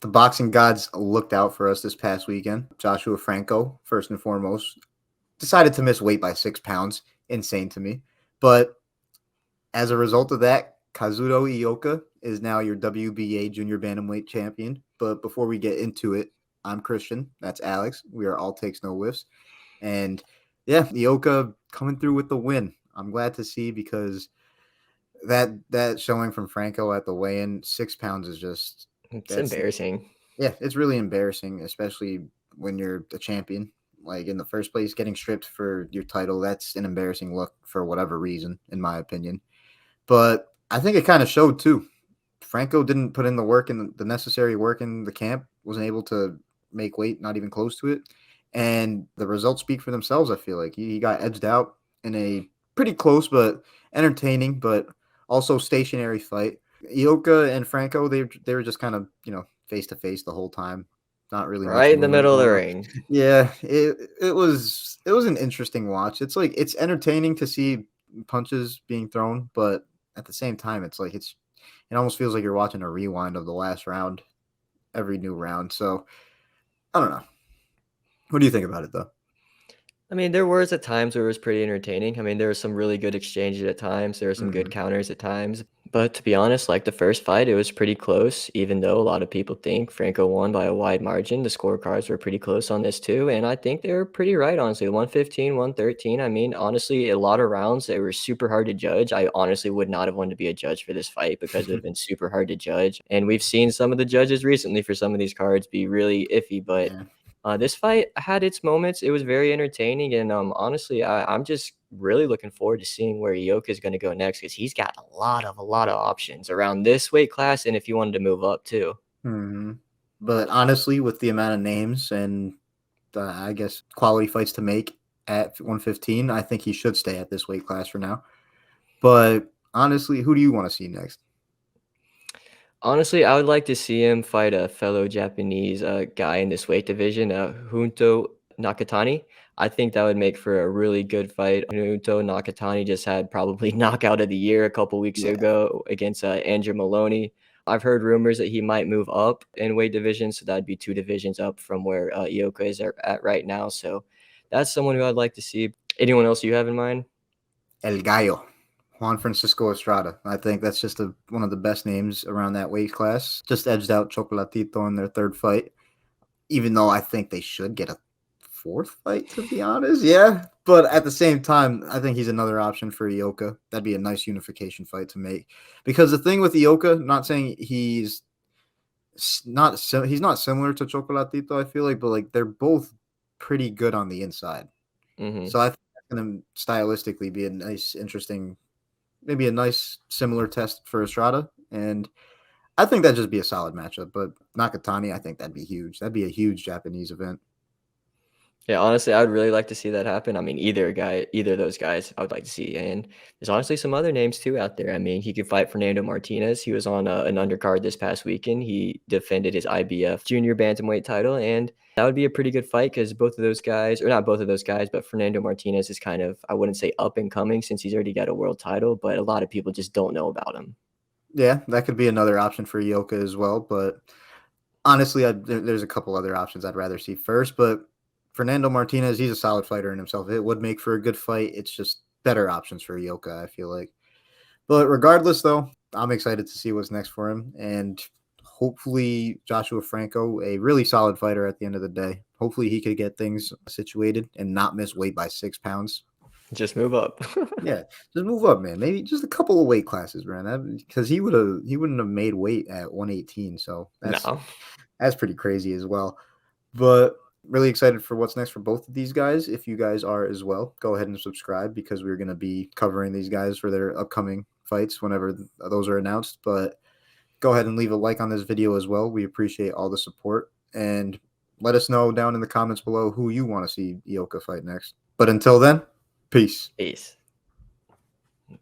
the boxing gods looked out for us this past weekend. Joshua Franco, first and foremost, decided to miss weight by 6 pounds. Insane to me. But as a result of that, Kazuto Ioka is now your WBA junior bantamweight champion. But before we get into it, I'm Christian. That's Alex. We are all takes no whiffs. And yeah, Ioka coming through with the win. I'm glad to see because that showing from Franco at the weigh-in, 6 pounds is just It's that's embarrassing. yeah, it's really embarrassing, especially when you're a champion. Like in the first place, getting stripped for your title, that's an embarrassing look for whatever reason, in my opinion. But I think it kind of showed too. Franco didn't put in the work and the necessary work in the camp, wasn't able to make weight, not even close to it. And the results speak for themselves, I feel like. He got edged out in a pretty close but entertaining, but also stationary fight. Ioka and Franco, they were just kind of, face to face the whole time. Not really much Right in the movement middle of the going on. ring. Yeah, it was an interesting watch. It's like it's entertaining to see punches being thrown, but at the same time, it almost feels like you're watching a rewind of the last round, every new round. So I don't know. What do you think about it though? I mean, there was at times where it was pretty entertaining. I mean, there were some really good exchanges at times. There were some good Hmm. counters at times. But to be honest, like the first fight, it was pretty close, even though a lot of people think Franco won by a wide margin. The scorecards were pretty close on this too. And I think they were pretty right, honestly. 115, 113. I mean, honestly, a lot of rounds that were super hard to judge. I honestly would not have wanted to be a judge for this fight because it would have been super hard to judge. And we've seen some of the judges recently for some of these cards be really iffy, but Yeah. this fight had its moments. It was very entertaining, and honestly, I'm just really looking forward to seeing where Ioka is going to go next because he's got a lot of options around this weight class, and if you wanted to move up too. Hmm. But honestly, with the amount of names and I guess quality fights to make at 115, I think he should stay at this weight class for now. But honestly, who do you want to see next? Honestly, I would like to see him fight a fellow Japanese guy in this weight division, Junto Nakatani. I think that would make for a really good fight. Junto Nakatani just had probably knockout of the year a couple weeks Yeah. ago against Andrew Maloney. I've heard rumors that he might move up in weight division, so that'd be 2 divisions up from where Ioka is at right now. So that's someone who I'd like to see. Anyone else you have in mind? El Gallo, Juan Francisco Estrada. I think that's just one of the best names around that weight class. Just edged out Chocolatito in their third fight, even though I think they should get a fourth fight, to be honest. Yeah. But at the same time, I think he's another option for Ioka. That'd be a nice unification fight to make. Because the thing with Ioka, not saying he's not similar to Chocolatito, I feel like, but like they're both pretty good on the inside. Hmm. So I think that's going to stylistically be a nice, interesting, maybe a nice similar test for Estrada. And I think that'd just be a solid matchup. But Nakatani, I think that'd be huge. That'd be a huge Japanese event. Yeah, honestly, I would really like to see that happen. I mean, either of those guys, I would like to see. And there's honestly some other names too out there. I mean, he could fight Fernando Martinez. He was on an undercard this past weekend. He defended his IBF junior bantamweight title, and that would be a pretty good fight because both of those guys, or not both of those guys, but Fernando Martinez is kind of, I wouldn't say up and coming since he's already got a world title, but a lot of people just don't know about him. Yeah, that could be another option for Yoka as well. But honestly, there's a couple other options I'd rather see first. But Fernando Martinez, he's a solid fighter in himself. It would make for a good fight. It's just better options for Yoka, I feel like. But regardless, though, I'm excited to see what's next for him. And hopefully, Joshua Franco, a really solid fighter at the end of the day. Hopefully, he could get things situated and not miss weight by 6 pounds. Just move up. Yeah, just move up, man. Maybe just a couple of weight classes, man. Because he wouldn't have made weight at 118. So No. that's pretty crazy as well. But really excited for what's next for both of these guys. If you guys are as well, go ahead and subscribe because we're going to be covering these guys for their upcoming fights whenever those are announced. But go ahead and leave a like on this video as well. We appreciate all the support. And let us know down in the comments below who you want to see Ioka fight next. But until then, peace. Peace.